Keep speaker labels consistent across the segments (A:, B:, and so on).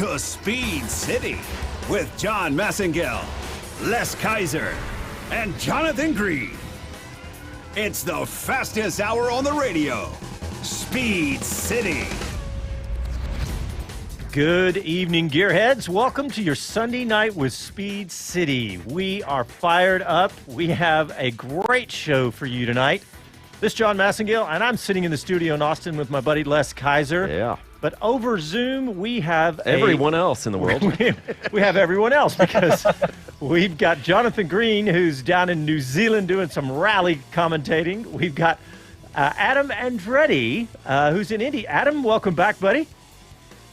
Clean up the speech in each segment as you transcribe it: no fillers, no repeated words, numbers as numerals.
A: to Speed City with John Massengill, Les Kaiser, and Jonathan Green. It's the fastest hour on the radio, Speed City.
B: Good evening, gearheads. Welcome to your Sunday night with Speed City. We are fired up. We have a great show for you tonight. This is John Massengill, and I'm sitting in the studio in Austin with my buddy Les Kaiser.
C: Yeah.
B: But over Zoom, we have
C: everyone else in the world.
B: We have everyone else because we've got Jonathan Green, who's down in New Zealand doing some rally commentating. We've got Adam Andretti, who's in Indy. Adam, welcome back, buddy.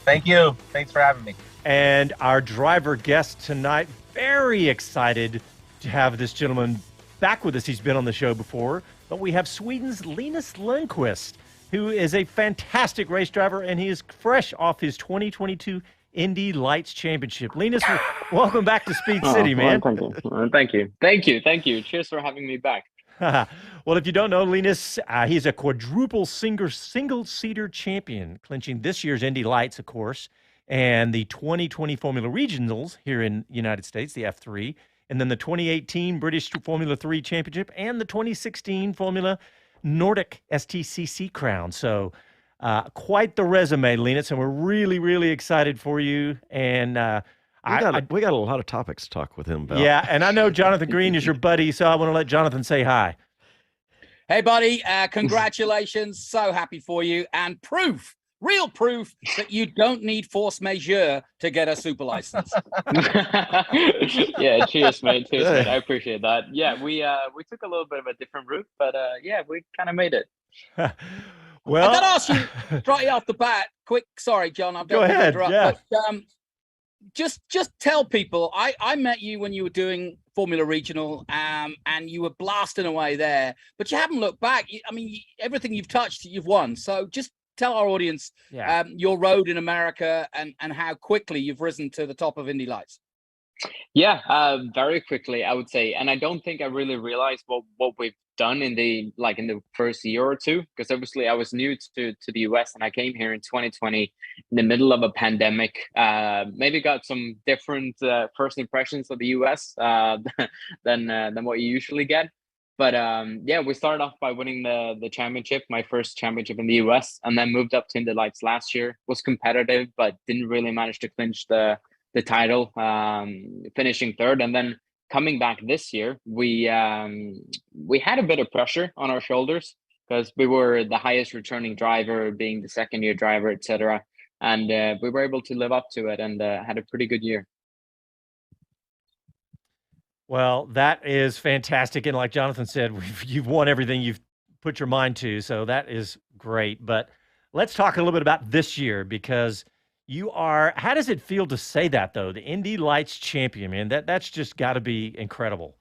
D: Thank you. Thanks for having me.
B: And our driver guest tonight, very excited to have this gentleman back with us. He's been on the show before. But we have Sweden's Linus Lindquist, who is a fantastic race driver, and he is fresh off his 2022 Indy Lights Championship. Linus, welcome back to Speed City, man.
E: Thank you. Cheers for having me back.
B: Well, if you don't know Linus, he's a quadruple single-seater champion, clinching this year's Indy Lights, of course, and the 2020 Formula Regionals here in the United States, the F3, and then the 2018 British Formula 3 Championship and the 2016 Formula Nordic STCC crown. So quite the resume, Linus, and we're really, really excited for you. And
C: we got a lot of topics to talk with him about.
B: Yeah, and I know Jonathan Green is your buddy, so I want to let Jonathan say hi.
F: Hey, buddy, congratulations. So happy for you. And real proof that you don't need force majeure to get a super license.
E: Yeah, cheers, mate. I appreciate that. Yeah, we took a little bit of a different route, but yeah, we kind of made it.
B: Well,
F: I got to ask you right off the bat, quick. Sorry, John, I'm
B: go ahead. Yeah.
F: But, just tell people, I met you when you were doing Formula Regional, and you were blasting away there, but you haven't looked back. I mean, everything you've touched, you've won. So just tell our audience your road in America and how quickly you've risen to the top of Indy Lights.
E: Yeah, very quickly, I would say. And I don't think I really realized what we've done in the first year or two, because obviously I was new to the US and I came here in 2020 in the middle of a pandemic. Maybe got some different first impressions of the US than what you usually get. But yeah, we started off by winning the championship, my first championship in the US, and then moved up to Indy Lights last year. Was competitive, but didn't really manage to clinch the title, finishing third. And then coming back this year, we had a bit of pressure on our shoulders because we were the highest returning driver, being the second year driver, etc. And we were able to live up to it and had a pretty good year.
B: Well, that is fantastic. And like Jonathan said, you've won everything you've put your mind to. So that is great. But let's talk a little bit about this year, because you are, how does it feel to say that, though? The Indy Lights champion, man, that's just got to be incredible.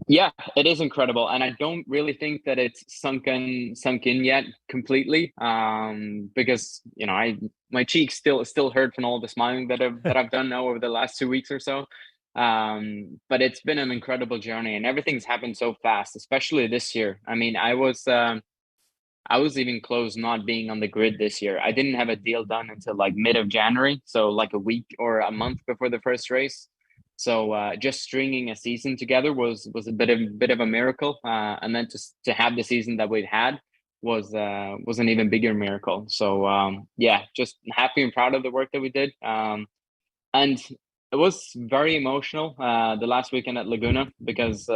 E: Yeah, it is incredible. And I don't really think that it's sunk in yet completely, because, you know, my cheeks still hurt from all the smiling that I've done now over the last 2 weeks or so. But it's been an incredible journey, and everything's happened so fast, especially this year. I mean, I was even close not being on the grid this year. I didn't have a deal done until like mid of January, so like a week or a month before the first race. So just stringing a season together was a bit of a miracle, and then to have the season that we've had was an even bigger miracle. So yeah, just happy and proud of the work that we did, and it was very emotional the last weekend at Laguna, because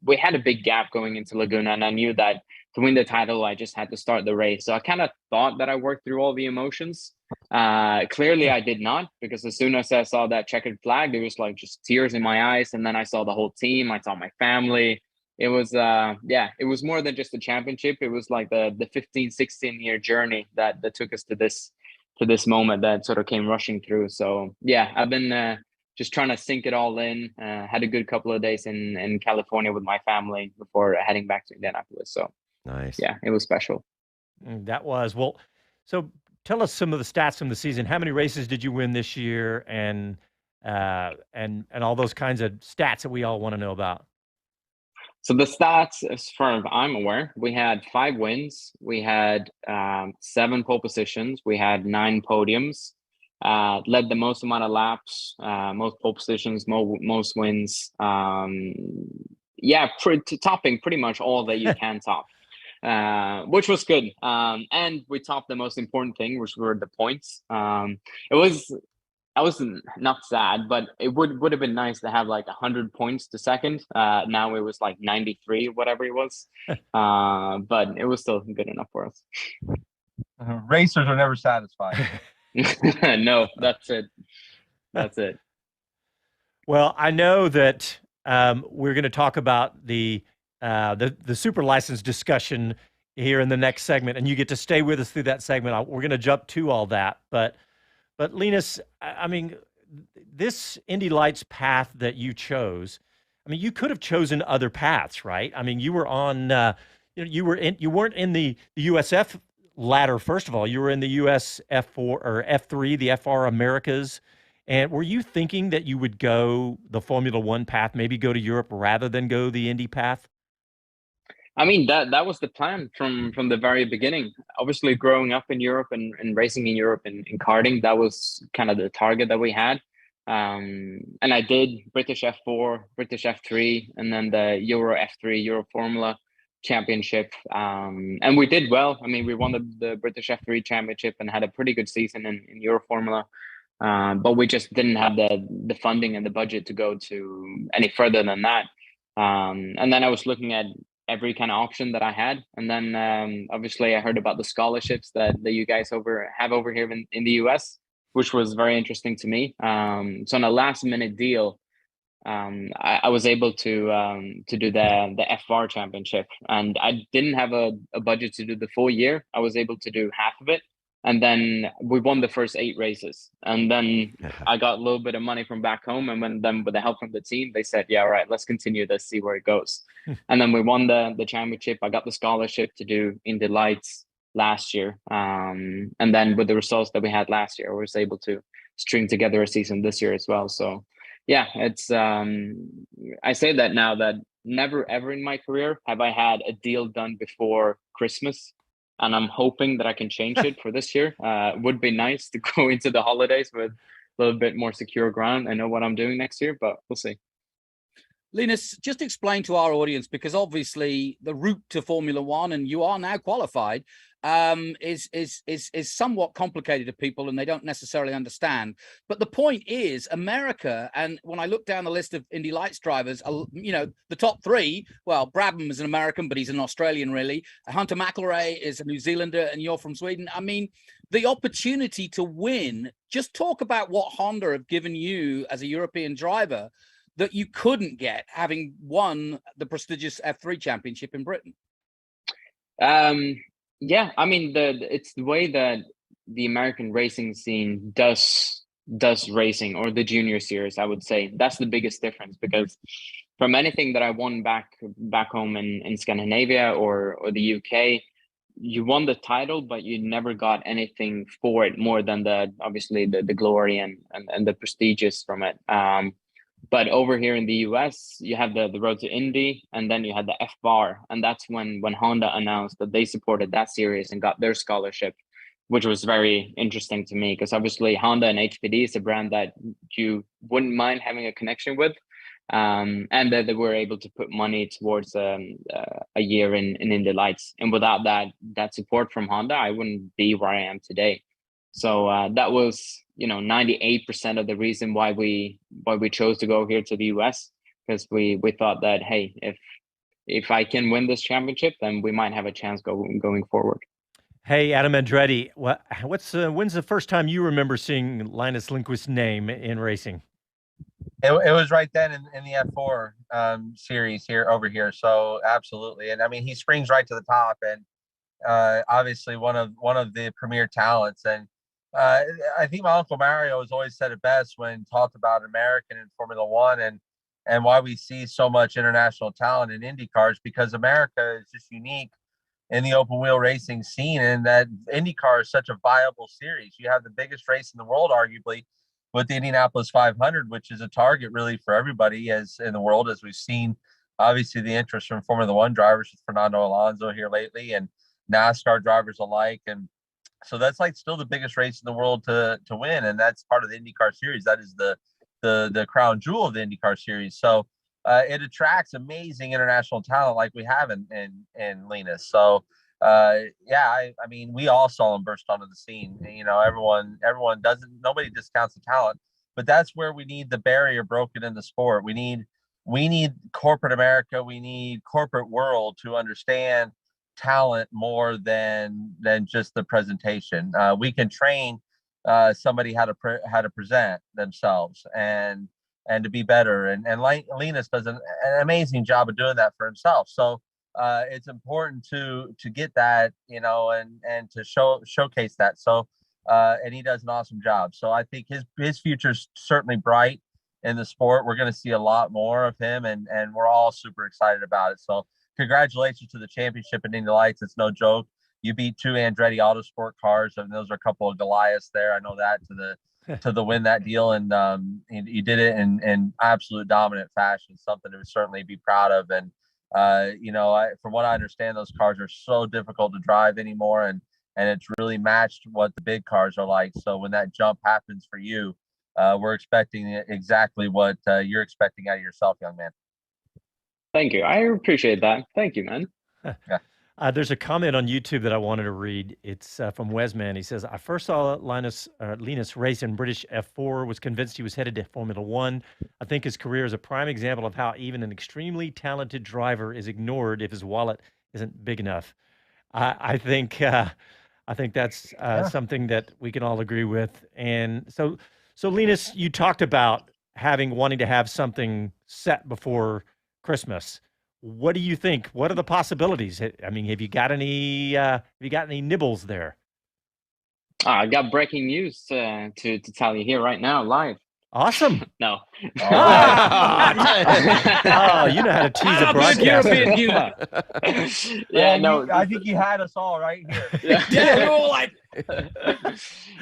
E: we had a big gap going into Laguna, and I knew that to win the title, I just had to start the race. So I kind of thought that I worked through all the emotions. Clearly, I did not, because as soon as I saw that checkered flag, there was like just tears in my eyes. And then I saw the whole team. I saw my family. It was, it was more than just a championship. It was like the 15, 16-year journey that took us to this moment that sort of came rushing through. So yeah, I've been just trying to sink it all in. Had a good couple of days in California with my family before heading back to Indianapolis. So
C: nice.
E: Yeah, it was special.
B: That was. Well, so tell us some of the stats from the season. How many races did you win this year, and all those kinds of stats that we all want to know about?
E: So the stats, as far as I'm aware, we had 5 wins. We had 7 pole positions. We had 9 podiums. led the most amount of laps, most pole positions, most wins. Topping pretty much all that you can top, which was good. And we topped the most important thing, which were the points. I was not sad, but it would have been nice to have like 100 points to second. Now it was like 93, whatever it was. But it was still good enough for us.
D: Racers are never satisfied.
E: No, that's it. That's it.
B: Well, I know that we're going to talk about the super license discussion here in the next segment, and you get to stay with us through that segment. We're going to jump to all that, but Linus, I mean, this Indy Lights path that you chose, I mean, you could have chosen other paths, right? I mean, you were on, you weren't in the USF ladder. First of all, you were in the US F4 or F3, the FR Americas. And were you thinking that you would go the Formula One path, maybe go to Europe rather than go the Indy path?
E: I mean, that was the plan from the very beginning. Obviously, growing up in Europe and racing in Europe and in karting, that was kind of the target that we had. And I did British F4, British F3, and then the Euro F3, Euro Formula Championship. And we did well. I mean, we won the British F3 Championship and had a pretty good season in Euro Formula. But we just didn't have the funding and the budget to go to any further than that. And then I was looking at every kind of option that I had. And then obviously I heard about the scholarships that you guys have over here in the US, which was very interesting to me. So on a last minute deal, I was able to do the FR Championship, and I didn't have a budget to do the full year. I was able to do half of it. And then we won the first 8 races. And then I got a little bit of money from back home. And then with the help from the team, they said, yeah, all right, let's continue this, see where it goes. And then we won the championship. I got the scholarship to do Indy Lights last year. And then with the results that we had last year, I was able to string together a season this year as well. So yeah, it's I say that now, that never ever in my career have I had a deal done before Christmas. And I'm hoping that I can change it for this year. Would be nice to go into the holidays with a little bit more secure ground. I know what I'm doing next year, but we'll see.
F: Linus, just explain to our audience, because obviously the route to Formula One, and you are now qualified, is somewhat complicated to people, and they don't necessarily understand. But the point is, America, and when I look down the list of Indy Lights drivers, you know, the top 3, well, Brabham is an American, but he's an Australian, really. Hunter McElrea is a New Zealander, and you're from Sweden. I mean, the opportunity to win, just talk about what Honda have given you as a European driver that you couldn't get having won the prestigious F3 championship in Britain.
E: Yeah, I mean, it's the way that the American racing scene does racing, or the junior series, I would say. That's the biggest difference, because from anything that I won back home in Scandinavia or the UK, you won the title, but you never got anything for it more than obviously the glory and the prestigious from it. But over here in the US, you have the road to Indy, and then you had the F-Bar. And that's when Honda announced that they supported that series and got their scholarship, which was very interesting to me, because obviously Honda and HPD is a brand that you wouldn't mind having a connection with. And that they were able to put money towards a year in Indy Lights. And without that support from Honda, I wouldn't be where I am today. So that was, 98% of the reason why we chose to go here to the US, because we thought that, hey, if I can win this championship, then we might have a chance going forward.
B: Hey, Adam Andretti, when's the first time you remember seeing Linus Lindquist's name in racing?
D: It was right then in the F4 series over here. So absolutely. And I mean, he springs right to the top, and obviously one of the premier talents. And I think my Uncle Mario has always said it best when talked about American and Formula One, and why we see so much international talent in IndyCars, because America is just unique in the open wheel racing scene, and that IndyCar is such a viable series. You have the biggest race in the world, arguably, with the Indianapolis 500, which is a target really for everybody as in the world, as we've seen obviously the interest from Formula One drivers with Fernando Alonso here lately, and NASCAR drivers alike. And So that's like still the biggest race in the world to win, and that's part of the IndyCar series. That is the crown jewel of the IndyCar series. So it attracts amazing international talent like we have in Linus. So yeah, I mean, we all saw him burst onto the scene. You know, everyone nobody discounts the talent, but that's where we need the barrier broken in the sport. We need corporate America. We need corporate world to understand talent more than just the presentation. We can train somebody how to present themselves and to be better. And Linus does an amazing job of doing that for himself. So it's important to get that, you know, and to showcase that. So and he does an awesome job. So I think his future's certainly bright in the sport. We're going to see a lot more of him, and we're all super excited about it. So congratulations to the championship in Indy Lights. It's no joke. You beat 2 Andretti Autosport cars, and those are a couple of Goliaths there. I know that to the win that deal, and you did it in absolute dominant fashion. Something to certainly be proud of. And you know, from what I understand, those cars are so difficult to drive anymore, and it's really matched what the big cars are like. So when that jump happens for you, we're expecting exactly what you're expecting out of yourself, young man.
E: Thank you. I appreciate that. Thank you, man.
D: Yeah.
B: There's a comment on YouTube that I wanted to read. It's from Wesman. He says, I first saw Linus race in British F4, was convinced he was headed to Formula One. I think his career is a prime example of how even an extremely talented driver is ignored if his wallet isn't big enough. I think that's something that we can all agree with. And so Linus, you talked about wanting to have something set before Christmas. What do you think? What are the possibilities? I mean, have you got any nibbles there?
E: I got breaking news to tell you here right now, live.
B: Awesome.
E: No.
B: Oh, you know how to tease a broadcast.
F: European humor.
E: Yeah, no.
D: I think you had us all right here.
E: Yeah,
F: we're all like.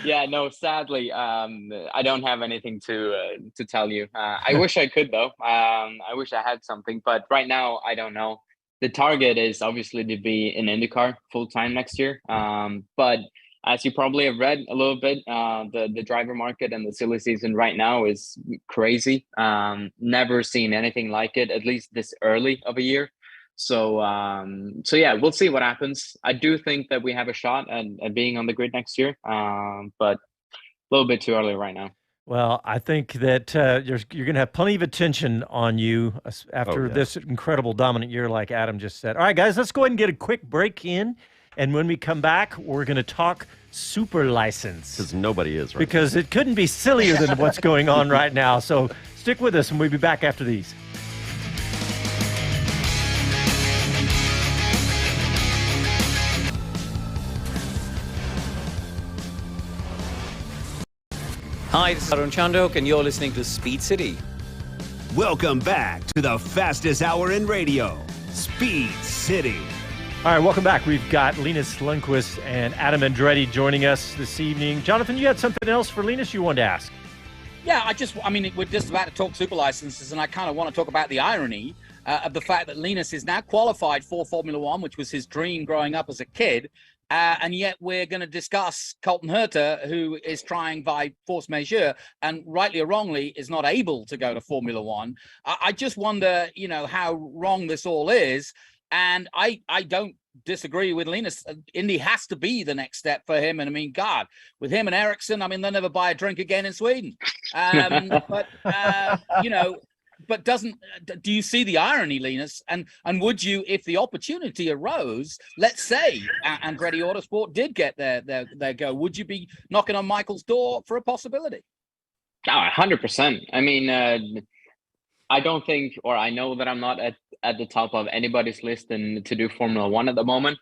E: Yeah, no. Sadly, I don't have anything to tell you. I wish I could, though. I wish I had something, but right now I don't know. The target is obviously to be in IndyCar full time next year. But as you probably have read a little bit, the driver market and the silly season right now is crazy. Never seen anything like it, at least this early of a year. So yeah, we'll see what happens. I do think that we have a shot at being on the grid next year, but a little bit too early right now.
B: Well, I think that you're going to have plenty of attention on you after this incredible dominant year, like Adam just said. All right, guys, let's go ahead and get a quick break in. And when we come back, we're going to talk super license.
C: Because nobody is, right?
B: Because it couldn't be sillier than what's going on right now. So stick with us, and we'll be back after these.
G: Hi, this is Arun Chandok, and you're listening to Speed City.
A: Welcome back to the fastest hour in radio, Speed City.
B: All right, welcome back. We've got Linus Lindquist and Adam Andretti joining us this evening. Jonathan, you had something else for Linus you wanted to ask?
F: Yeah, I mean, we're just about to talk super licenses, and I kind of want to talk about the irony of the fact that Linus is now qualified for Formula One, which was his dream growing up as a kid. And yet we're going to discuss Colton Herta, who is trying by force majeure and rightly or wrongly is not able to go to Formula One. I just wonder, you know, how wrong this all is. And I don't disagree with Linus. Indy has to be the next step for him. And I mean, God, with him and Ericsson, I mean, they'll never buy a drink again in Sweden. But you know, but do you see the irony, Linus? And would you, if the opportunity arose, let's say Andretti Autosport did get their go, would you be knocking on Michael's door for a possibility?
E: Oh, 100%. I mean, I don't think, or I know that I'm not at the top of anybody's list and to do Formula One at the moment.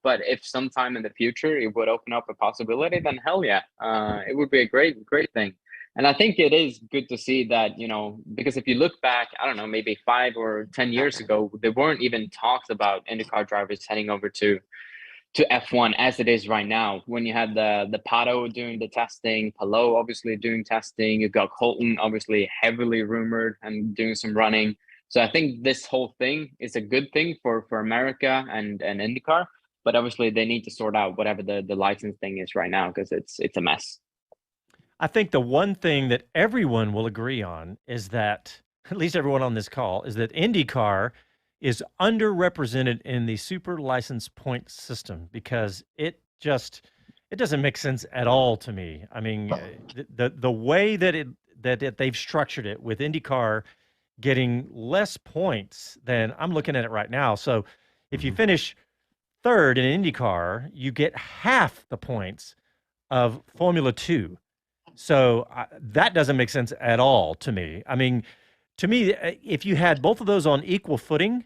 E: But if sometime in the future it would open up a possibility, then hell yeah, it would be a great thing. And I think it is good to see that, you know, because if you look back, I don't know, maybe 5 or 10 years ago, there weren't even talks about IndyCar drivers heading over to F1 as it is right now. When you had the Pato doing the testing, Palou obviously doing testing, you've got Colton obviously heavily rumored and doing some running. So I think this whole thing is a good thing for America and IndyCar. but obviously they need to sort out whatever the license thing is right now, because it's a mess.
B: I think the one thing that everyone will agree on is that, at least everyone on this call, is that IndyCar is underrepresented in the super license point system, because it doesn't make sense at all to me. I mean, the way that they've structured it, with IndyCar getting less points than, I'm looking at it right now. So if you finish third in IndyCar, you get half the points of Formula 2. So that doesn't make sense at all to me. I mean, to me, if you had both of those on equal footing,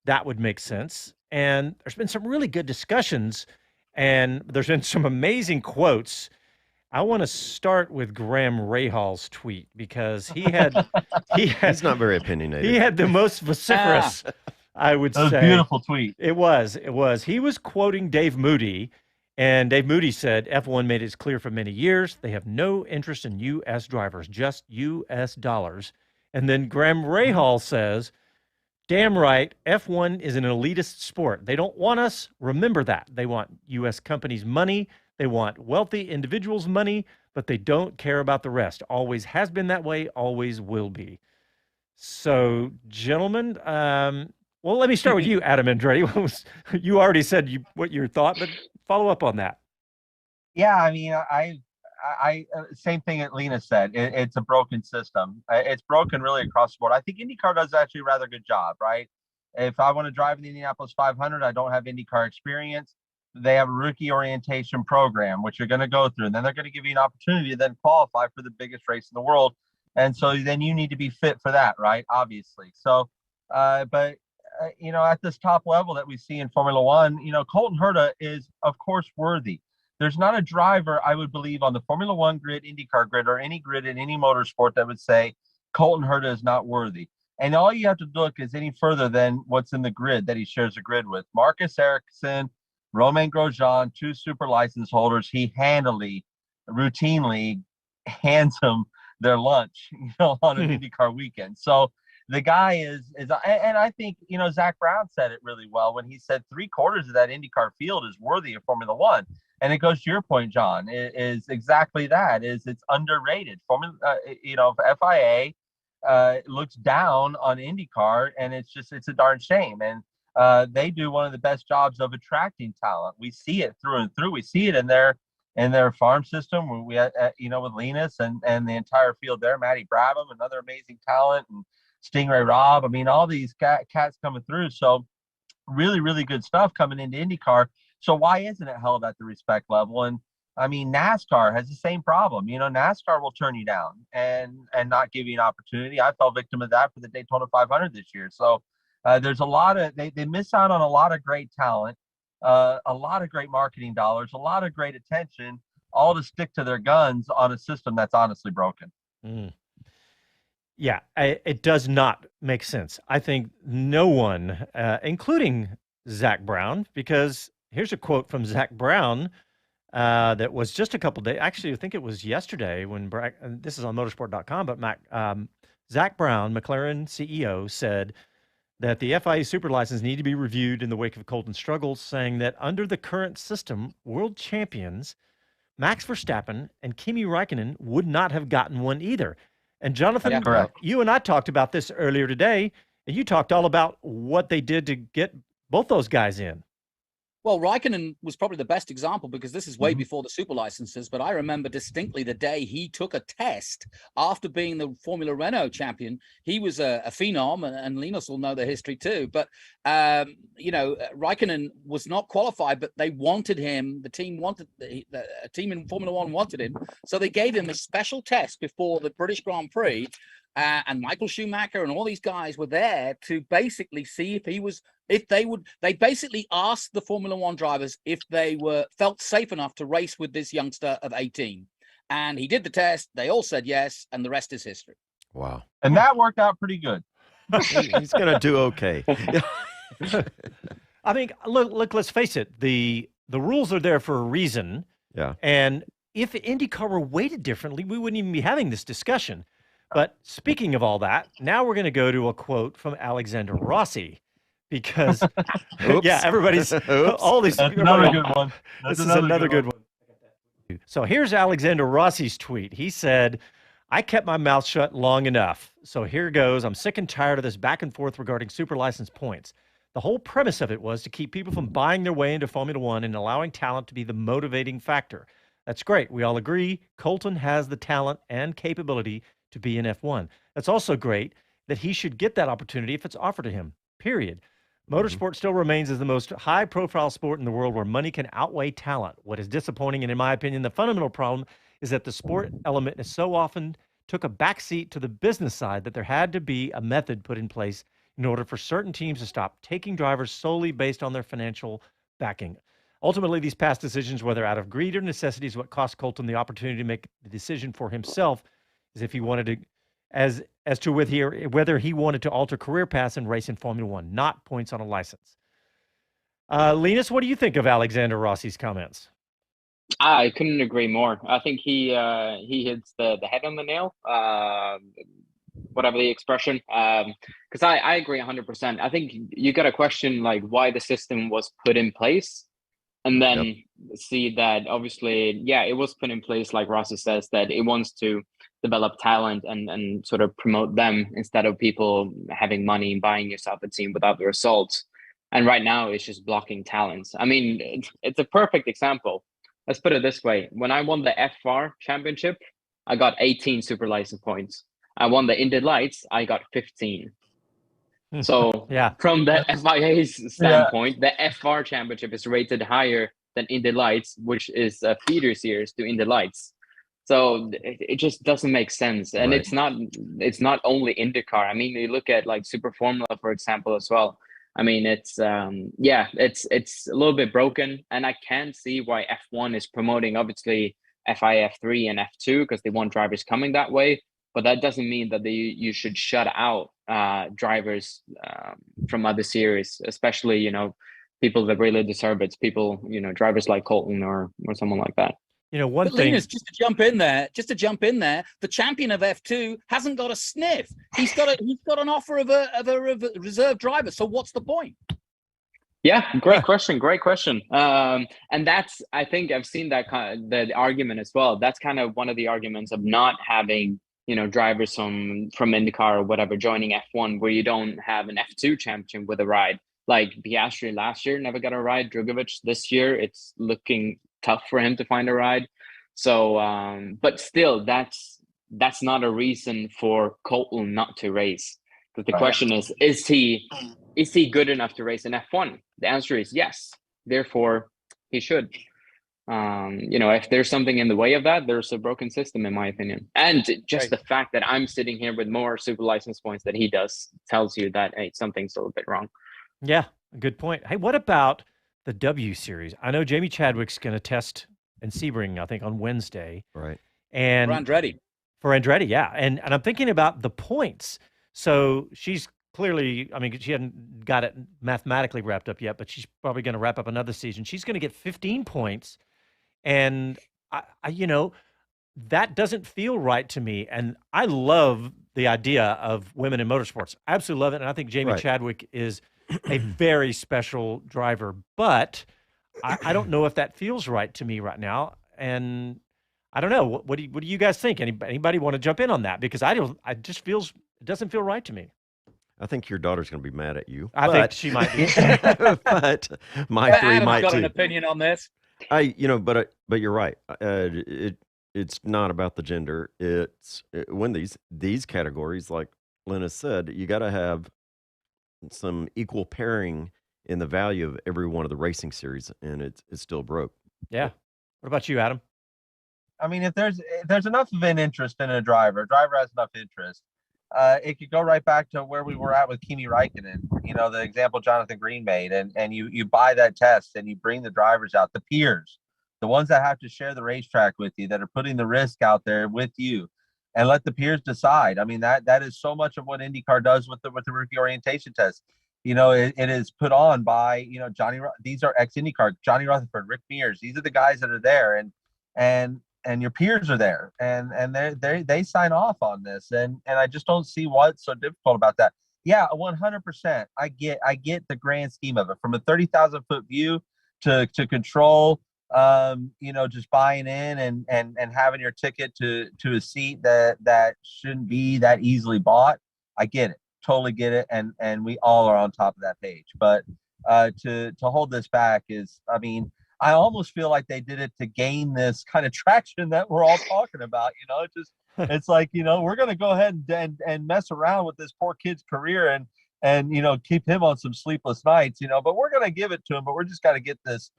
B: that would make sense. And there's been some really good discussions, and there's been some amazing quotes. I want to start with Graham Rahal's tweet, because he's
C: not very opinionated.
B: He had the most vociferous, I would say.
D: That was a beautiful tweet.
B: It was. He was quoting Dave Moody, and Dave Moody said, F1 made it clear for many years they have no interest in U.S. drivers, just U.S. dollars. And then Graham Rahal says, damn right, F1 is an elitist sport. They don't want us. Remember that. They want U.S. companies' money. They want wealthy individuals' money, but they don't care about the rest. Always has been that way, always will be. So, gentlemen, well, let me start with you, Adam Andretti. You already said what your thought, but follow up on that.
D: Yeah, I mean, I same thing that Lena said. It's a broken system. It's broken really across the board. I think IndyCar does actually a rather good job, right? If I want to drive in the Indianapolis 500, I don't have IndyCar experience. They have a rookie orientation program, which you're going to go through, and then they're going to give you an opportunity to then qualify for the biggest race in the world. And so then you need to be fit for that, right? Obviously. So, but at this top level that we see in Formula One, Colton Herta is, of course, worthy. There's not a driver, I would believe, on the Formula One grid, IndyCar grid, or any grid in any motorsport that would say Colton Herta is not worthy. And all you have to look is any further than what's in the grid that he shares a grid with. Marcus Ericsson, Romain Grosjean, 2 super license holders. He routinely hands them their lunch, on an IndyCar weekend. So the guy is, and I think, Zach Brown said it really well when he said 3/4 of that IndyCar field is worthy of Formula One. And it goes to your point, John, is exactly that. It's underrated. Formula, FIA looks down on IndyCar, and it's a darn shame. And they do one of the best jobs of attracting talent. We see it through and through. We see it in their farm system. We with Linus and the entire field there, Matty Brabham, another amazing talent, and Stingray Robb. I mean, all these cats coming through. So really, really good stuff coming into IndyCar. So why isn't it held at the respect level? And I mean, NASCAR has the same problem. NASCAR will turn you down and not give you an opportunity. I fell victim of that for the Daytona 500 this year. So there's a lot of, they miss out on a lot of great talent, a lot of great marketing dollars, a lot of great attention, all to stick to their guns on a system that's honestly broken.
B: Mm. Yeah, it does not make sense. I think no one, including Zach Brown, because here's a quote from Zach Brown that was just a couple days. Actually, I think it was yesterday when this is on motorsport.com, but Zach Brown, McLaren CEO, said that the FIA super license need to be reviewed in the wake of Colton's struggles, saying that under the current system, world champions Max Verstappen and Kimi Räikkönen would not have gotten one either. And Jonathan, you and I talked about this earlier today, and you talked all about what they did to get both those guys in.
F: Well, Räikkönen was probably the best example, because this is way before the super licenses, but I remember distinctly the day he took a test after being the Formula Renault champion. He was a phenom, and Linus will know the history too. But, Räikkönen was not qualified, but they wanted him. The team wanted, the team in Formula One wanted him. So they gave him a special test before the British Grand Prix. And Michael Schumacher and all these guys were there to basically see they basically asked the Formula One drivers if they felt safe enough to race with this youngster of 18. And he did the test. They all said yes. And the rest is history.
C: Wow.
D: And that worked out pretty good.
C: He's going to do okay.
B: I mean, look, let's face it. The rules are there for a reason.
C: Yeah.
B: And if IndyCar were weighted differently, we wouldn't even be having this discussion. But speaking of all that, now we're going to go to a quote from Alexander Rossi, because
C: Oops.
B: yeah, everybody's
C: Oops.
B: all these.
D: That's another good one.
B: This is another good one. So here's Alexander Rossi's tweet. He said, I kept my mouth shut long enough. So here goes. I'm sick and tired of this back and forth regarding super license points. The whole premise of it was to keep people from buying their way into Formula One and allowing talent to be the motivating factor. That's great. We all agree Colton has the talent and capability to be in F1. That's also great that he should get that opportunity if it's offered to him, period. Motorsport still remains as the most high-profile sport in the world where money can outweigh talent. What is disappointing, and in my opinion, the fundamental problem, is that the sport element is so often took a backseat to the business side that there had to be a method put in place in order for certain teams to stop taking drivers solely based on their financial backing. Ultimately, these past decisions, whether out of greed or necessity, is what cost Colton the opportunity to make the decision for himself, as if he wanted to, as to with here, whether he wanted to alter career paths and race in Formula One, not points on a license. Linus, what do you think of Alexander Rossi's comments?
E: I couldn't agree more. I think he hits the head on the nail, whatever the expression. Because I agree 100%. I think you got to question like why the system was put in place, and then see that obviously, yeah, it was put in place, like Rossi says, that it wants to develop talent and sort of promote them instead of people having money and buying yourself a team without the results. And right now it's just blocking talents. I mean, it's a perfect example. Let's put it this way. When I won the FIA Championship, I got 18 super license points. I won the Indy Lights, I got 15. So from the FIA's standpoint, the FIA Championship is rated higher than Indy Lights, which is a feeder series to Indy Lights. So it just doesn't make sense. And it's not only INDYCAR. I mean, you look at like Super Formula, for example, as well. I mean, it's it's a little bit broken, and I can see why F1 is promoting obviously FIA F3 and F2 because they want drivers coming that way. But that doesn't mean that you should shut out drivers from other series, especially people that really deserve it. People, drivers like Colton or someone like that.
B: One thing.
F: Linus, just to jump in there, the champion of F2 hasn't got a sniff. He's got an offer of a reserve driver. So what's the point?
E: Yeah, great question. And that's, I think I've seen the argument as well. That's kind of one of the arguments of not having, drivers from IndyCar or whatever joining F1, where you don't have an F2 champion with a ride. Like Piastri last year never got a ride. Drugovich this year, it's looking tough for him to find a ride. So, but still, that's not a reason for Colton not to race. Because the question is he good enough to race in F1? The answer is yes. Therefore, he should. If there's something in the way of that, there's a broken system, in my opinion. And just the fact that I'm sitting here with more super license points than he does tells you that, hey, something's a little bit wrong.
B: Yeah, good point. Hey, what about the W Series? I know Jamie Chadwick's going to test in Sebring, I think, on Wednesday.
C: Right.
B: And For Andretti, yeah. And I'm thinking about the points. So she's clearly, I mean, she hadn't got it mathematically wrapped up yet, but she's probably going to wrap up another season. She's going to get 15 points. And, that doesn't feel right to me. And I love the idea of women in motorsports. I absolutely love it. And I think Jamie Chadwick is a very special driver. But I don't know if that feels right to me right now. And I don't know. What do you guys think? Anybody want to jump in on that? Because it doesn't feel right to me.
C: I think your daughter's going to be mad at you.
B: I think she might be.
C: But my three
F: Adam's
C: might
F: got
C: too.
F: an opinion on this.
C: But you're right. It's not about the gender. It's when these categories, like Linus said, you got to have some equal pairing in the value of every one of the racing series, and it's still broke.
B: Yeah. What about you, Adam?
D: I mean, if there's enough of an interest in a driver has enough interest. It could go right back to where we were at with Kimi Räikkönen, the example Jonathan Green made, and you buy that test and you bring the drivers out, the peers, the ones that have to share the racetrack with you, that are putting the risk out there with you, and let the peers decide. I mean, that is so much of what IndyCar does with the rookie orientation test. It is put on by, these are ex-IndyCar, Johnny Rutherford, Rick Mears. These are the guys that are there, and your peers are there, and they sign off on this, and I just don't see what's so difficult about that. Yeah, 100%. I get the grand scheme of it from a 30,000 foot view to control. Just buying in and having your ticket to a seat that shouldn't be that easily bought. I get it, totally get it, and we all are on top of that page. But to hold this back is, I mean, I almost feel like they did it to gain this kind of traction that we're all talking about. It's like, we're going to go ahead and mess around with this poor kid's career and keep him on some sleepless nights, but we're going to give it to him, but we're just got to get this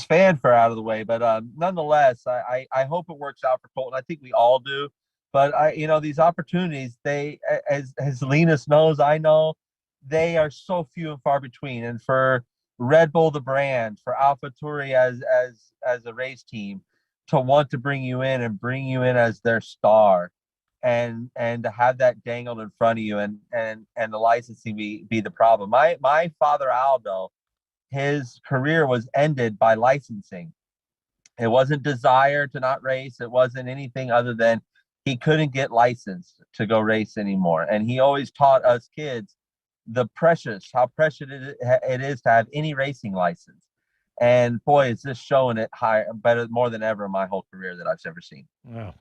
D: fanfare out of the way. But nonetheless, I hope it works out for Colton. I think we all do. But these opportunities, as Linus knows, I know, they are so few and far between. And for Red Bull, the brand, for AlphaTauri as a race team, to want to bring you in as their star, and to have that dangled in front of you, and the licensing be the problem. My father Aldo, his career was ended by licensing. It wasn't desire to not race. It wasn't anything other than he couldn't get licensed to go race anymore. And he always taught us kids how precious it is to have any racing license. And boy, is this showing it more than ever in my whole career that I've ever seen.
B: Wow.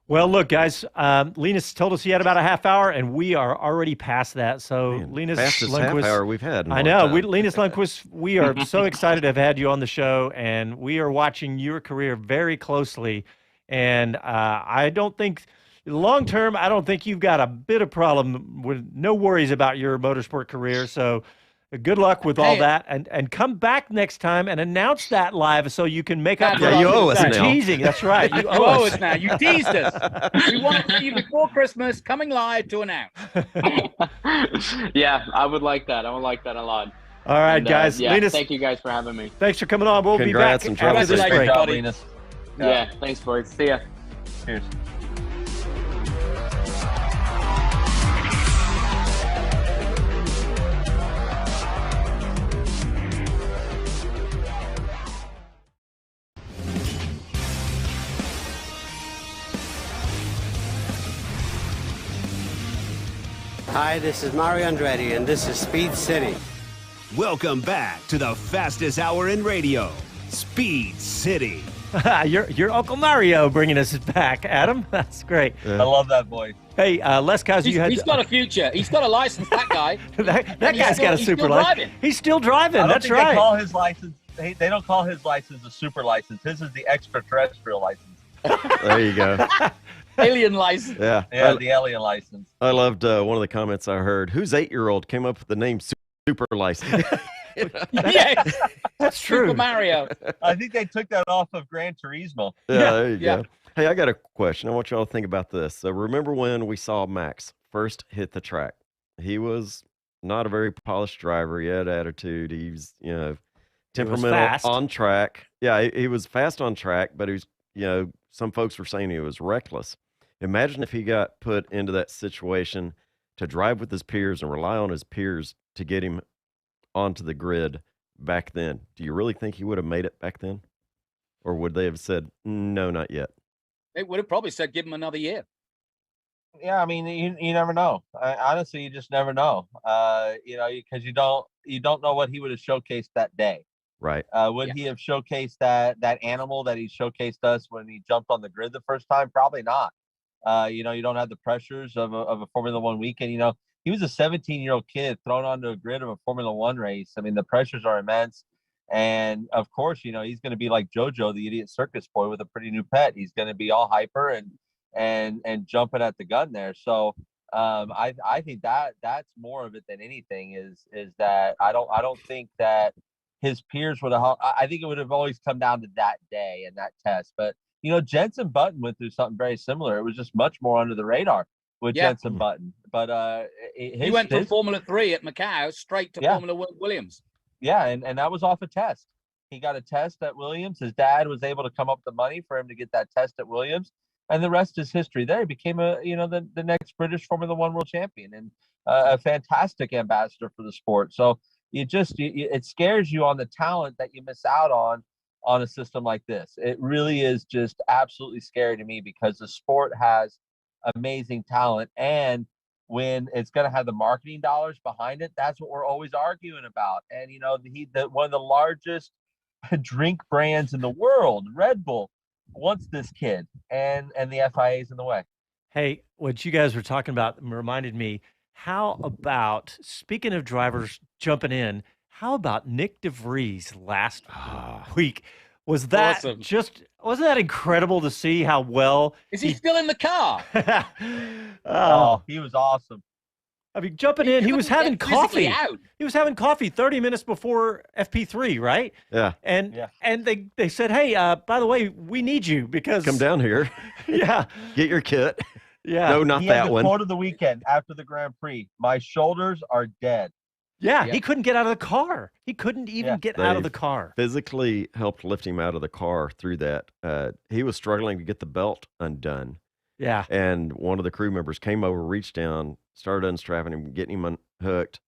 B: Well, look, guys, Linus told us he had about a half hour, and we are already past that. So,
C: Man,
B: Linus
C: fastest
B: Lindquist,
C: half hour we've had.
B: I know. Linus Lindquist, we are so excited to have had you on the show, and we are watching your career very closely. And I don't think, long term, I don't think you've got a bit of problem with no worries about your motorsport career. So, good luck with all that, and come back next time and announce that live so you can make up for
C: you owe us now.
B: teasing. That's right.
F: You owe us now. You teased us. We want to see you before Christmas, coming live to announce.
E: Yeah, I would like that. I would like that a lot.
B: All right, guys.
E: Yeah,
B: Linus,
E: thank you guys for having me.
B: thanks for coming on. We'll
C: Congrats
B: be back
C: and
B: after this
C: Great
B: break.
D: job, Linus.
E: Yeah, thanks, boys. See ya.
D: Cheers.
H: Hi, this is Mario Andretti, and this is Speed City.
A: Welcome back to the fastest hour in radio, Speed City.
B: Your Uncle Mario bringing us back, Adam. That's great.
D: I love that voice.
B: Hey, Les Kaiser,
F: He's got a future. He's got a license, that guy.
B: that guy's got a super license. He's still driving. That's right.
D: They call his license. They don't call his license a super license. His is the extraterrestrial license.
C: There you go.
F: Alien license.
C: Yeah,
D: the alien license.
C: I loved one of the comments I heard. Whose 8-year-old came up with the name Super License?
F: Yes,
B: that's true.
F: Super Mario.
D: I think they took that off of Gran Turismo.
C: Yeah, there you go. Hey, I got a question. I want y'all to think about this. So remember when we saw Max first hit the track? He was not a very polished driver. He had attitude. He was, temperamental on track. Yeah, he was fast on track, but he was, some folks were saying he was reckless. Imagine if he got put into that situation to drive with his peers and rely on his peers to get him onto the grid back then. Do you really think he would have made it back then? Or would they have said, no, not yet?
F: They would have probably said, give him another year.
D: Yeah, I mean, you never know. Honestly, you just never know. Because you don't know what he would have showcased that day.
C: Right.
D: Would he have showcased that animal that he showcased us when he jumped on the grid the first time? Probably not. You don't have the pressures of a Formula One weekend. He was a 17-year-old kid thrown onto a grid of a Formula One race. I mean, the pressures are immense. And of course, he's going to be like JoJo, the idiot circus boy with a pretty new pet. He's going to be all hyper and jumping at the gun there. So I think that's more of it than anything is that I don't think that his peers would have. I think it would have always come down to that day and that test. But Jenson Button went through something very similar. It was just much more under the radar with Jenson Button. But
F: he went from Formula 3 at Macau straight to Formula 1 Williams.
D: Yeah, and that was off a test. He got a test at Williams. His dad was able to come up with the money for him to get that test at Williams, and the rest is history. There, he became the next British Formula One world champion and a fantastic ambassador for the sport. So it scares you on the talent that you miss out on a system like this. It really is just absolutely scary to me because the sport has amazing talent, and when it's going to have the marketing dollars behind it. That's what we're always arguing about. And, one of the largest drink brands in the world, Red Bull, wants this kid, and the FIA is in the way.
B: Hey, what you guys were talking about reminded me, how about, speaking of drivers jumping in, how about Nick DeVries last week? Was that
F: Awesome.
B: wasn't that incredible to see how well?
F: Is he still in the car?
D: He was awesome.
B: I mean, jumping in, he was having coffee.
F: Out.
B: He was having coffee 30 minutes before FP3, right?
C: Yeah.
B: And they said, hey, by the way, we need you because
C: Come down here.
B: Yeah.
C: Get your kit.
B: Yeah.
C: No, not
D: He
C: that
D: had the
C: one.
D: quote of the weekend after the Grand Prix. My shoulders are dead.
B: Yeah,
F: Yep.
B: he couldn't get out of the car. He couldn't even get out of the
C: They've
B: car.
C: Physically helped lift him out of the car through that. He was struggling to get the belt undone.
B: Yeah.
C: And one of the crew members came over, reached down, started unstrapping him, getting him unhooked.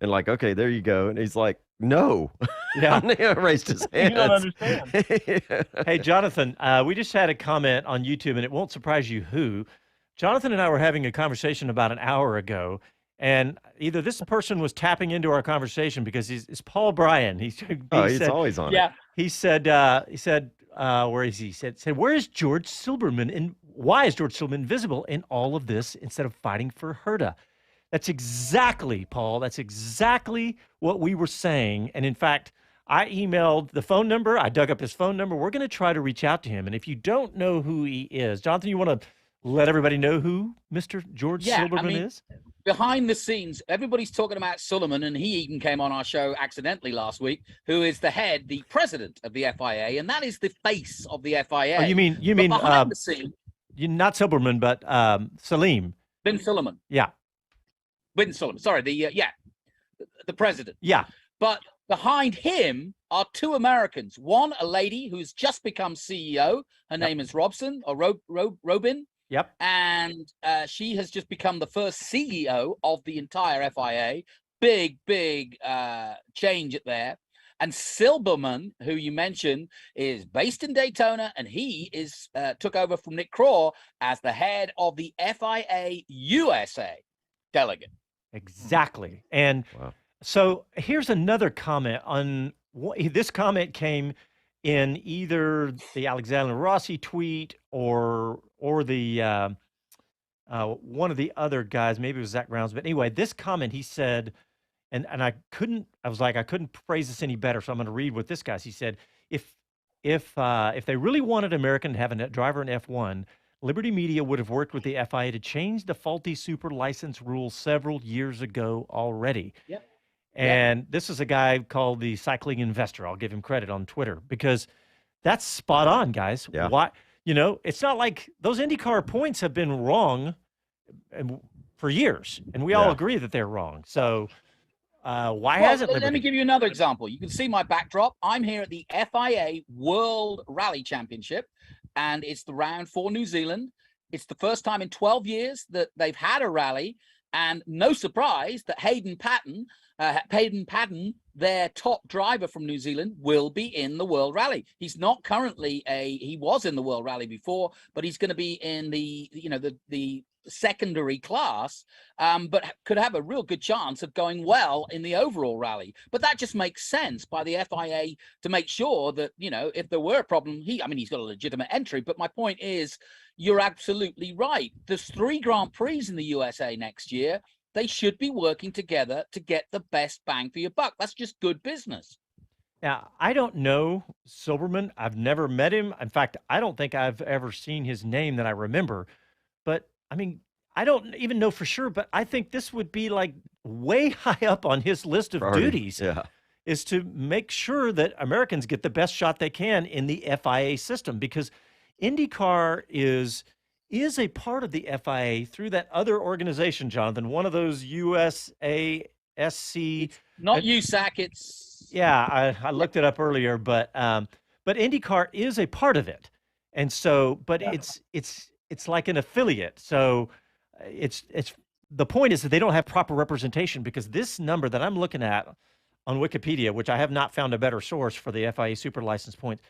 C: And like, okay, there you go. And he's like, no.
B: Yeah.
C: And he raised his hands.
D: You don't understand.
B: Hey, Jonathan, we just had a comment on YouTube, and it won't surprise you who. Jonathan and I were having a conversation about an hour ago, and either this person was tapping into our conversation because it's Paul Bryan. He's
C: always on it.
F: Yeah.
B: He said, where is he? He said, where is George Silberman, and why is George Silberman visible in all of this instead of fighting for Herta? That's exactly, Paul, that's exactly what we were saying. And in fact, I emailed the phone number. I dug up his phone number. We're going to try to reach out to him. And if you don't know who he is, Jonathan, you want to let everybody know who Mr. George Silberman is?
F: Behind the scenes, everybody's talking about Silberman, and he even came on our show accidentally last week, who is the president of the FIA, and that is the face of the FIA.
B: Oh, you mean
F: behind the scene,
B: not Silberman, but Salim.
F: Ben Silberman.
B: Yeah.
F: Ben Silberman. Sorry, the president.
B: Yeah.
F: But behind him are two Americans. One, a lady who's just become CEO. Her name is Robson or Robin.
B: Yep.
F: And she has just become the first CEO of the entire FIA. Big change there. And Silberman, who you mentioned, is based in Daytona, and he is took over from Nick Craw as the head of the FIA USA delegate.
B: Exactly. And so here's another comment on this comment came in either the Alexander Rossi tweet or the one of the other guys, maybe it was Zach Brown's, but anyway, this comment he said, and I couldn't phrase this any better, so I'm going to read what this guy. He said, if they really wanted American to have a driver in F1, Liberty Media would have worked with the FIA to change the faulty super license rules several years ago already.
F: Yep.
B: And this is a guy called the Cycling Investor. I'll give him credit on Twitter because that's spot on, guys.
C: Yeah.
B: Why? It's not like those IndyCar points have been wrong for years, and we all agree that they're wrong. So why hasn't Liberty?
F: Let me give you another example. You can see my backdrop. I'm here at the FIA World Rally Championship, and it's the round for New Zealand. It's the first time in 12 years that they've had a rally, and no surprise that Hayden Patten, their top driver from New Zealand, will be in the World Rally. He's not currently he was in the World Rally before, but he's going to be in the secondary class, but could have a real good chance of going well in the overall rally. But that just makes sense by the FIA to make sure that, if there were a problem, he's got a legitimate entry. But my point is, you're absolutely right. There's 3 Grand Prix in the USA next year. They should be working together to get the best bang for your buck. That's just good business.
B: Now, I don't know Silberman. I've never met him. In fact, I don't think I've ever seen his name that I remember. But I don't even know for sure, but I think this would be like way high up on his list of duties.
C: Yeah.
B: Is to make sure that Americans get the best shot they can in the FIA system, because IndyCar is a part of the FIA through that other organization, Jonathan, one of those USASC.
F: Not USAC, it's...
B: Yeah, I looked it up earlier, but IndyCar is a part of it. And so, but it's like an affiliate. So it's the point is that they don't have proper representation, because this number that I'm looking at on Wikipedia, which I have not found a better source for the FIA super license points,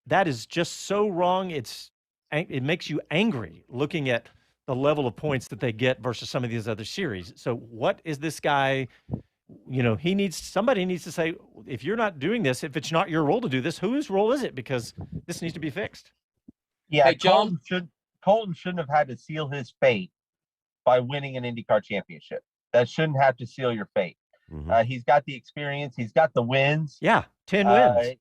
B: that is just so wrong. It makes you angry looking at the level of points that they get versus some of these other series. So what is this guy? Somebody needs to say, if you're not doing this, if it's not your role to do this, whose role is it? Because this needs to be fixed.
D: Yeah,
F: Hey, John.
D: Colton shouldn't have had to seal his fate by winning an IndyCar championship. That shouldn't have to seal your fate.
C: Mhm.
D: He's got the experience. He's got the wins.
B: Yeah, 10 wins.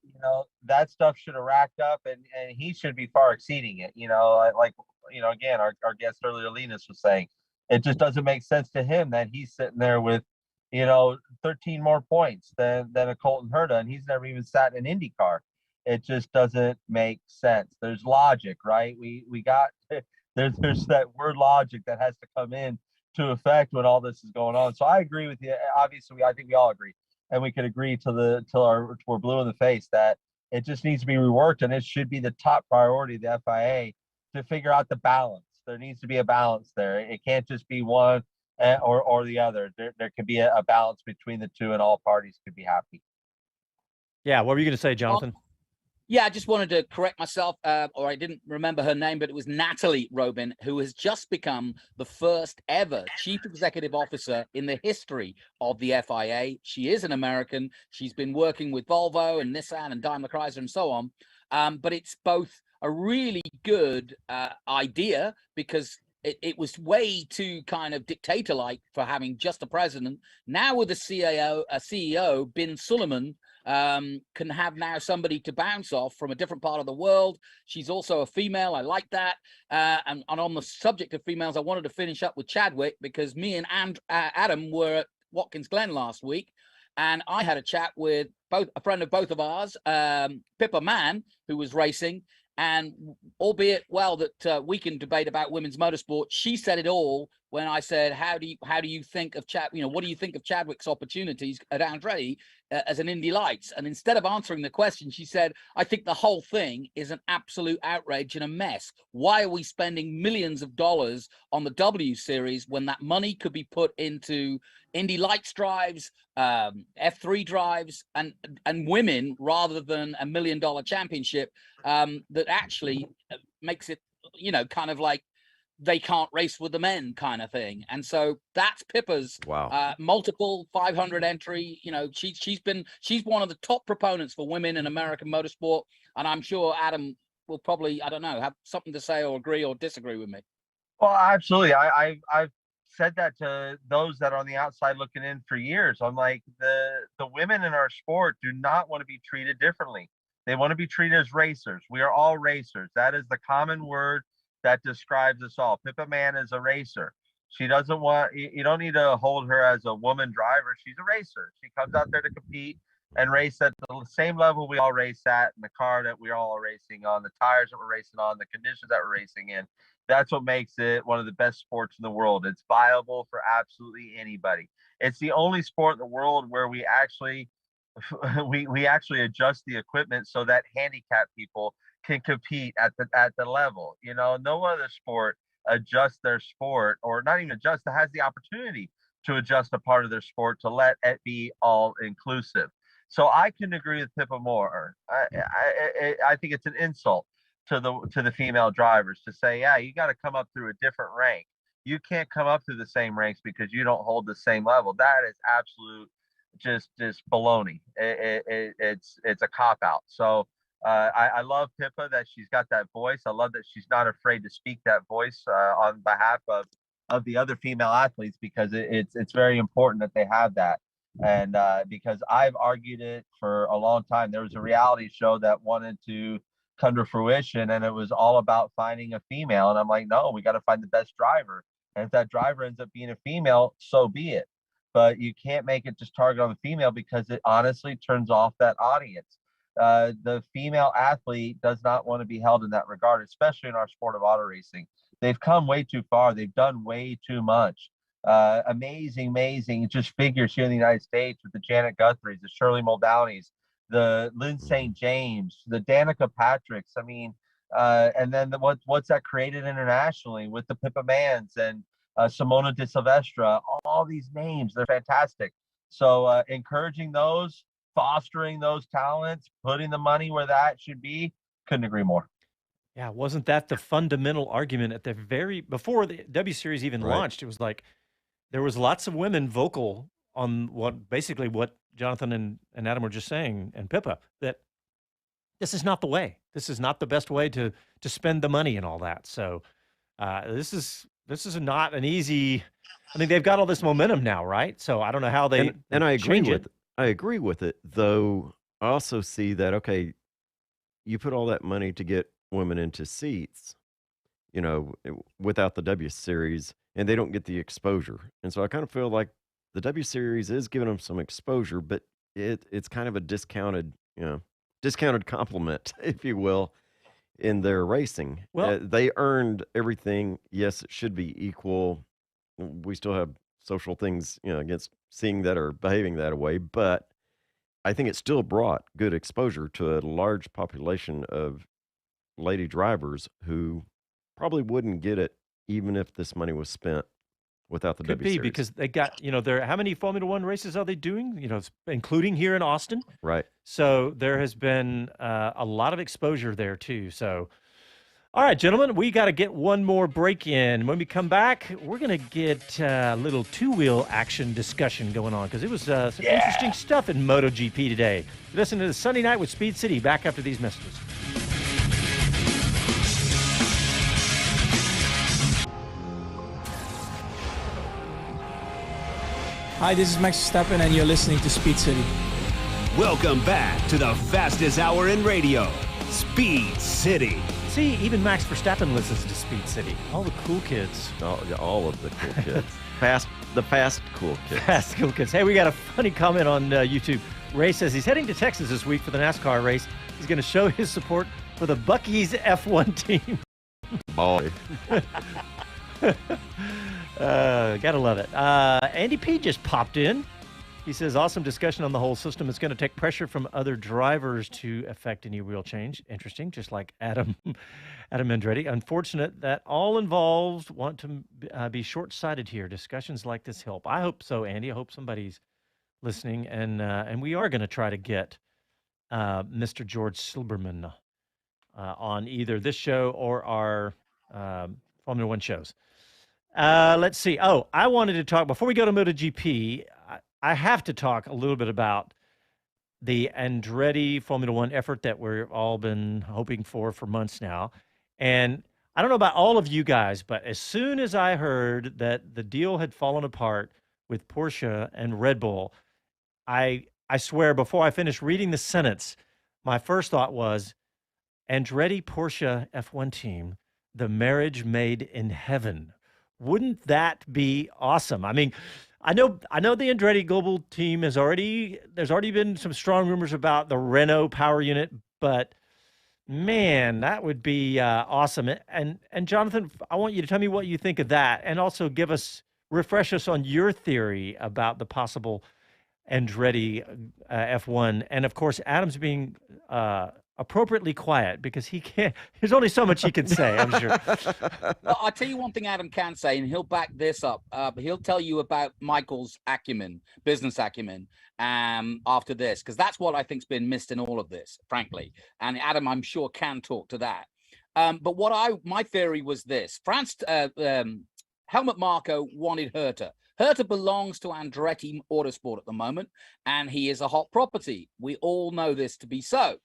D: That stuff should have racked up, and he should be far exceeding it. Again, our guest earlier, Linus, was saying, it just doesn't make sense to him that he's sitting there with, 13 more points than a Colton Herta, and he's never even sat in an IndyCar. It just doesn't make sense. There's logic, right? We got there's that word logic that has to come in to effect when all this is going on. So I agree with you. Obviously, I think we all agree, and we could agree till we're blue in the face that it just needs to be reworked, and it should be the top priority of the FIA to figure out the balance. There needs to be a balance there. It can't just be one or the other. There could be a balance between the two, and all parties could be happy.
B: Yeah, what were you going to say, Jonathan?
F: Yeah, I just wanted to correct myself, or I didn't remember her name, but it was Natalie Robin, who has just become the first ever chief executive officer in the history of the FIA. She is an American. She's been working with Volvo and Nissan and Daimler Chrysler and so on. But it's both a really good idea because it was way too kind of dictator-like for having just a president. Now with the CEO, Bin Suleiman, can have now somebody to bounce off from a different part of the world. She's also a female. I like that. And on the subject of females, I wanted to finish up with Chadwick because me and Adam were at Watkins Glen last week, and I had a chat with a friend of both of ours, Pippa Mann, who was racing. And albeit that we can debate about women's motorsport, she said it all when I said, how do you think of what do you think of Chadwick's opportunities at Andretti as an Indy Lights? And instead of answering the question, she said, I think the whole thing is an absolute outrage and a mess. Why are we spending millions of dollars on the W Series when that money could be put into Indy Lights drives, F3 drives, and women rather than $1 million championship that actually makes it, kind of like they can't race with the men kind of thing. And so that's Pippa's multiple 500 entry. She's one of the top proponents for women in American motorsport. And I'm sure Adam will probably, I don't know, have something to say or agree or disagree with me.
D: Well, absolutely. I've said that to those that are on the outside looking in for years. I'm like, the women in our sport do not want to be treated differently. They want to be treated as racers. We are all racers. That is the common word that describes us all. Pippa Mann is a racer. She doesn't want, you don't need to hold her as a woman driver. She's a racer. She comes out there to compete and race at the same level we all race at, in the car that we're all racing on, the tires that we're racing on, the conditions that we're racing in. That's what makes it one of the best sports in the world. It's viable for absolutely anybody. It's the only sport in the world where we actually adjust the equipment so that handicapped people can compete at the level. No other sport adjusts their sport, or not even adjust, that has the opportunity to adjust a part of their sport to let it be all inclusive. So I can agree with Pippa more. I think it's an insult to the female drivers to say, yeah, you got to come up through a different rank. You can't come up through the same ranks because you don't hold the same level. That is absolute just baloney. It's a cop out. So I love Pippa that she's got that voice. I love that she's not afraid to speak that voice on behalf of the other female athletes, because it's very important that they have that. And because I've argued it for a long time. There was a reality show that wanted to come to fruition, and it was all about finding a female. And I'm like, no, we got to find the best driver. And if that driver ends up being a female, so be it. But you can't make it just target on the female, because it honestly turns off that audience. The female athlete does not want to be held in that regard, especially in our sport of auto racing. They've come way too far. They've done way too much. Amazing just figures here in the United States with the Janet Guthries, the Shirley Muldownys, the Lynn St. James, the Danica Patricks. I mean, and then what's that created internationally with the Pippa Manns and Simona de Silvestre, all these names, they're fantastic. So encouraging those, fostering those talents, putting the money where that should be, couldn't agree more.
B: Yeah, wasn't that the fundamental argument at the before the W Series even
C: Right.
B: launched? It was like there was lots of women vocal on basically what Jonathan and Adam were just saying, and Pippa, that this is not the way. This is not the best way to spend the money and all that. So this is not an easy. I mean, they've got all this momentum now, right? So I don't know how they
C: And I agree
B: change
C: with
B: it.
C: I agree with it, though. I also see that, okay, you put all that money to get women into seats, without the W Series, and they don't get the exposure. And so I kind of feel like the W Series is giving them some exposure, but it's kind of a discounted compliment, if you will, in their racing.
B: Well,
C: They earned everything. Yes, it should be equal. We still have social things, against seeing that or behaving that way, but I think it still brought good exposure to a large population of lady drivers who probably wouldn't get it even if this money was spent without the
B: could
C: W
B: be
C: Series.
B: because they got, how many Formula One races are they doing? Including here in Austin.
C: Right.
B: So there has been a lot of exposure there too. So, all right, gentlemen, we got to get one more break in. When we come back, we're going to get a little two-wheel action discussion going on because it was some interesting stuff in MotoGP today. Listen to the Sunday Night with Speed City. Back after these messages.
I: Hi, this is Max Verstappen, and you're listening to Speed City.
A: Welcome back to the fastest hour in radio, Speed City.
B: See, even Max Verstappen listens to Speed City. All the cool kids.
C: All of the cool kids. The fast cool kids.
B: Fast cool kids. Hey, we got a funny comment on YouTube. Ray says he's heading to Texas this week for the NASCAR race. He's going to show his support for the Buc-ee's F1 team.
C: Boy.
B: Gotta love it. Andy P just popped in. He says, awesome discussion on the whole system. It's going to take pressure from other drivers to affect any real change. Interesting, just like Adam Andretti. Unfortunate that all involved want to be short-sighted here. Discussions like this help. I hope so, Andy. I hope somebody's listening. And we are going to try to get Mr. George Silberman on either this show or our Formula One shows. Let's see. Oh, I wanted to talk, before we go to MotoGP, I have to talk a little bit about the Andretti Formula One effort that we've all been hoping for months now. And I don't know about all of you guys, but as soon as I heard that the deal had fallen apart with Porsche and Red Bull, I swear, before I finished reading the sentence, my first thought was, Andretti Porsche F1 team, the marriage made in heaven. Wouldn't that be awesome? I mean, I know the Andretti Global team there's already been some strong rumors about the Renault power unit, but man, that would be awesome. And Jonathan, I want you to tell me what you think of that, and also refresh us on your theory about the possible Andretti F1. And of course, Adam's being appropriately quiet because there's only so much he can say, I'm sure.
F: Well, I'll tell you one thing Adam can say, and he'll back this up. He'll tell you about Michael's business acumen, after this, because that's what I think's been missed in all of this, frankly. And Adam, I'm sure, can talk to that. But my theory was this. Helmut Marko wanted Herta. Herta belongs to Andretti Autosport at the moment, and he is a hot property. We all know this to be so.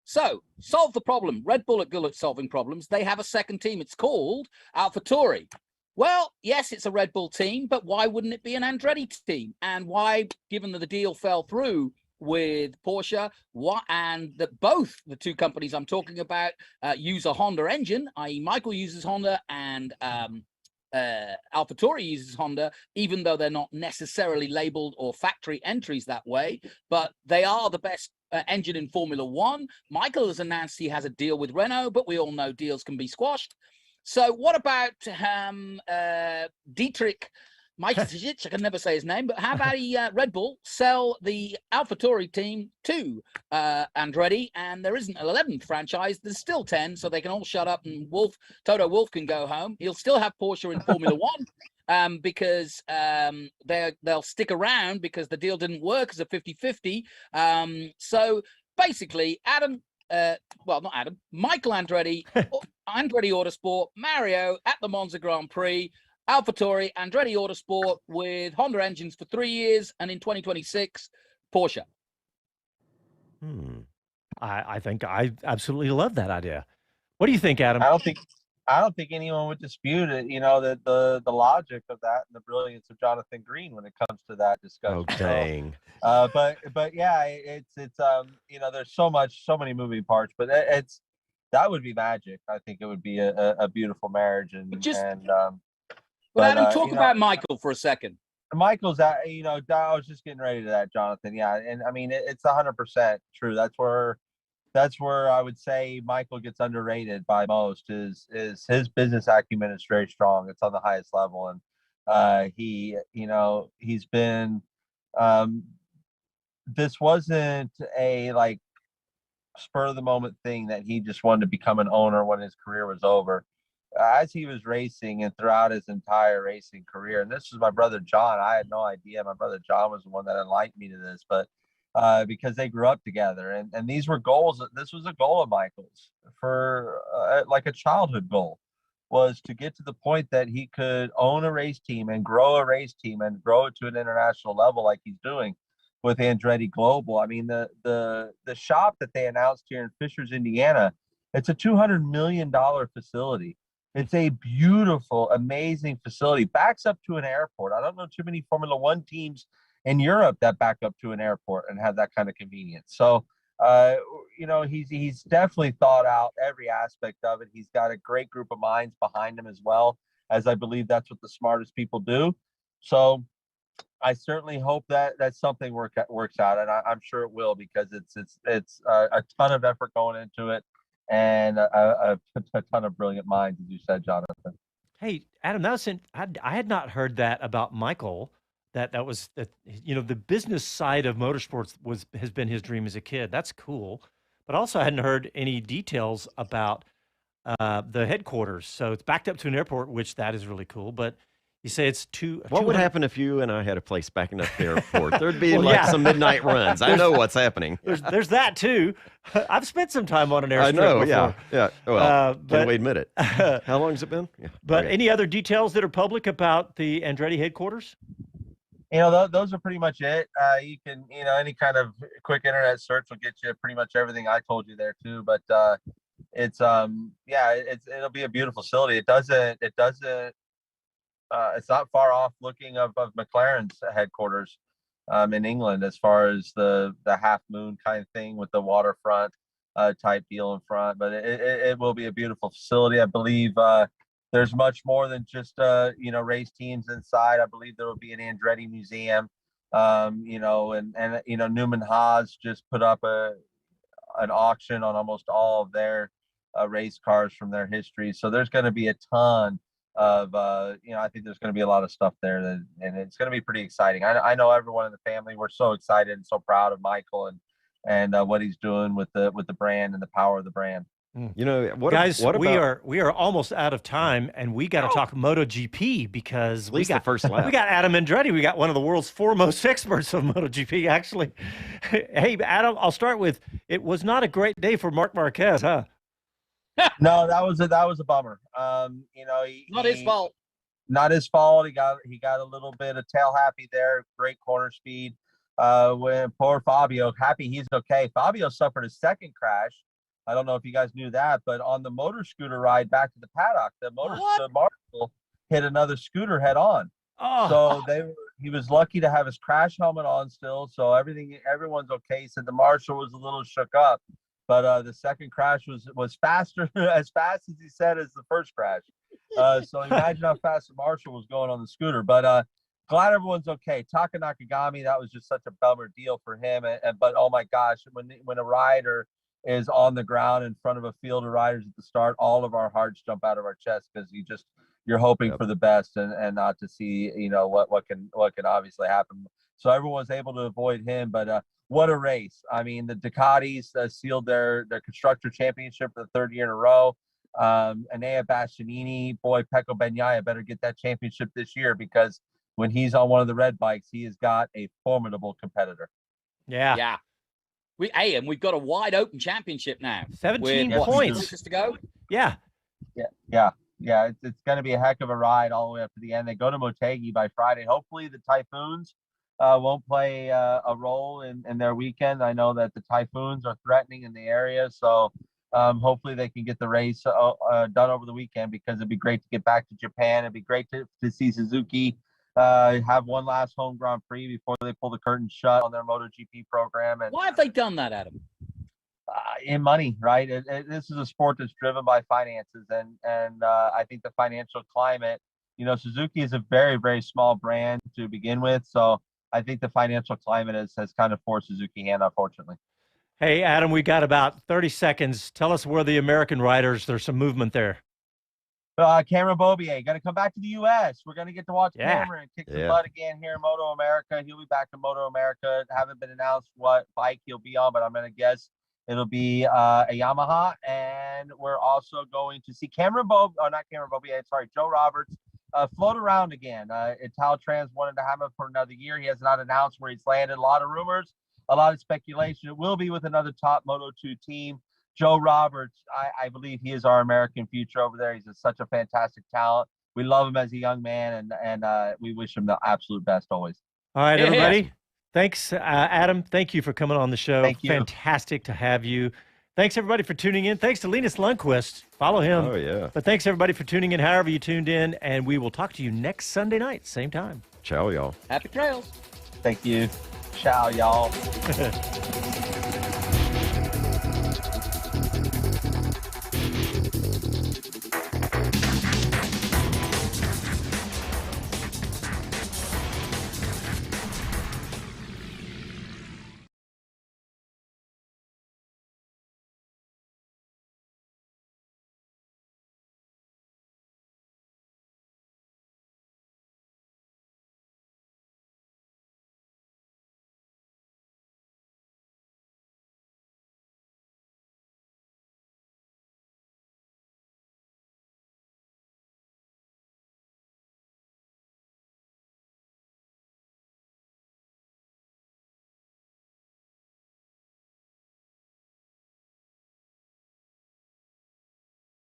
F: So, solve the problem. Red Bull are good at solving problems. They have a second team. It's called AlphaTauri. Well, yes, it's a Red Bull team, but why wouldn't it be an Andretti team? And why, given that the deal fell through with Porsche, and that both the two companies I'm talking about use a Honda engine, i.e. Michael uses Honda and AlphaTauri uses Honda, even though they're not necessarily labeled or factory entries that way, but they are the best engine in Formula One. Michael has announced he has a deal with Renault, but we all know deals can be squashed. So what about Dietrich Mateschitz? I can never say his name, but how about Red Bull sell the AlphaTauri team to Andretti, and there isn't an 11th franchise, there's still 10, so they can all shut up and Toto Wolff can go home. He'll still have Porsche in Formula One. Because they'll stick around because the deal didn't work as a 50-50. So basically, Adam, well, not Adam, Michael Andretti, Andretti Autosport, Mario at the Monza Grand Prix, AlphaTauri, Andretti Autosport with Honda engines for 3 years, and in 2026, Porsche.
B: I think I absolutely love that idea. What do you think, Adam?
D: I don't think anyone would dispute it. You know, the logic of that and the brilliance of Jonathan Green when it comes to that discussion.
C: Oh, dang.
D: So, but yeah, it's you know, there's so many moving parts, but that would be magic. I think it would be a beautiful marriage,
F: But Adam, talk about Michael for a second.
D: Michael's you know, I was just getting ready to that, Jonathan. Yeah, and I mean, it's 100% true. That's where I would say Michael gets underrated by most. Is his business acumen is very strong. It's on the highest level, and he's been. This wasn't a like spur of the moment thing that he just wanted to become an owner when his career was over. As he was racing and throughout his entire racing career, and this was my brother John. I had no idea. My brother John was the one that enlightened me to this, but because they grew up together, and these were goals. This was a goal of Michael's for like a childhood goal, was to get to the point that he could own a race team and grow a race team and grow it to an international level like he's doing with Andretti Global. I mean, the shop that they announced here in Fishers, Indiana, it's a $200 million facility. It's a beautiful, amazing facility. Backs up to an airport. I don't know too many Formula One teams in Europe that back up to an airport and have that kind of convenience. So, you know, he's definitely thought out every aspect of it. He's got a great group of minds behind him as well, as I believe that's what the smartest people do. So I certainly hope that something works out, and I'm sure it will, because it's a ton of effort going into it, and a ton of brilliant minds, as you said, Jonathan.
B: Hey, Adam, I had not heard that about Michael. That you know, the business side of motorsports has been his dream as a kid. That's cool, but also I hadn't heard any details about the headquarters. So it's backed up to an airport, which that is really cool. But you say it's
C: What would happen if you and I had a place backing up the airport? There'd be some midnight runs. I know what's happening.
B: There's that too. I've spent some time on an airstrip.
C: I know.
B: Before.
C: Yeah. Well, can we admit it? How long has it been? Yeah.
B: But any other details that are public about the Andretti headquarters?
D: You know, those are pretty much it. You can, you know, any kind of quick internet search will get you pretty much everything I told you there too. But it'll be a beautiful facility. It's not far off looking of McLaren's headquarters in England, as far as the half moon kind of thing with the waterfront type deal in front. But it will be a beautiful facility. I believe there's much more than just race teams inside. I believe there will be an Andretti museum. And Newman Haas just put up an auction on almost all of their race cars from their history. So there's going to be a ton of I think there's going to be a lot of stuff there, and it's going to be pretty exciting. I know everyone in the family, we're so excited and so proud of Michael and what he's doing with the brand and the power of the brand.
C: You know,
B: guys, we are almost out of time, and we got to talk MotoGP, because we got the first lap. We got Adam Andretti. We got one of the world's foremost experts of MotoGP, actually. Hey, Adam, I'll start with, it was not a great day for Marc Marquez, huh?
D: No, that was a bummer.
F: Not his fault.
D: Not his fault. He got a little bit of tail happy there. Great corner speed. When poor Fabio, happy he's okay. Fabio suffered a second crash. I don't know if you guys knew that, but on the motor scooter ride back to the paddock, the marshal hit another scooter head on. So he was lucky to have his crash helmet on still. So everyone's okay. He said the marshal was a little shook up. But the second crash was faster, as fast as he said, as the first crash. So imagine how fast the marshal was going on the scooter. But glad everyone's okay. Taka Nakagami, that was just such a bummer deal for him. But oh my gosh, when a rider is on the ground in front of a field of riders at the start, all of our hearts jump out of our chests, because you're hoping for the best and not to see what can obviously happen. So everyone's able to avoid him, but what a race. I mean, the Ducatis sealed their constructor championship for the third year in a row. Enea Bastianini, boy, Pecco Bagnaia better get that championship this year, because when he's on one of the red bikes, he has got a formidable competitor.
B: Yeah.
F: And we've got a wide open championship now.
B: 17
F: with,
B: points.
F: 2 races to go.
B: Yeah.
D: Yeah. It's going to be a heck of a ride all the way up to the end. They go to Motegi by Friday. Hopefully the Typhoons won't play a role in their weekend. I know that the Typhoons are threatening in the area, so hopefully they can get the race done over the weekend, because it'd be great to get back to Japan. It'd be great to see Suzuki have one last home Grand Prix before they pull the curtain shut on their MotoGP program. And
F: why have they done that, Adam?
D: In money, right? This is a sport that's driven by finances, and I think the financial climate, Suzuki is a very, very small brand to begin with, so I think the financial climate has kind of forced Suzuki hand, unfortunately.
B: Hey, Adam, we got about 30 seconds. Tell us where the American riders, there's some movement there.
D: Cameron Beaubier going to come back to the U.S. We're going to get to watch Cameron kick some butt again here in Moto America. He'll be back in Moto America. Haven't been announced what bike he'll be on, but I'm going to guess it'll be a Yamaha. And we're also going to see Joe Roberts float around again. Italtrans wanted to have him for another year. He has not announced where he's landed. A lot of rumors, a lot of speculation. It will be with another top Moto2 team. Joe Roberts, I believe he is our American future over there. He's such a fantastic talent. We love him as a young man, and we wish him the absolute best always.
B: All right, everybody. Thanks, Adam. Thank you for coming on the show.
D: Thank you.
B: Fantastic to have you. Thanks, everybody, for tuning in. Thanks to Linus Lindquist. Follow him.
C: Oh, yeah.
B: But thanks, everybody, for tuning in, however you tuned in, and we will talk to you next Sunday night, same time.
C: Ciao, y'all.
F: Happy trails.
D: Thank you. Ciao, y'all.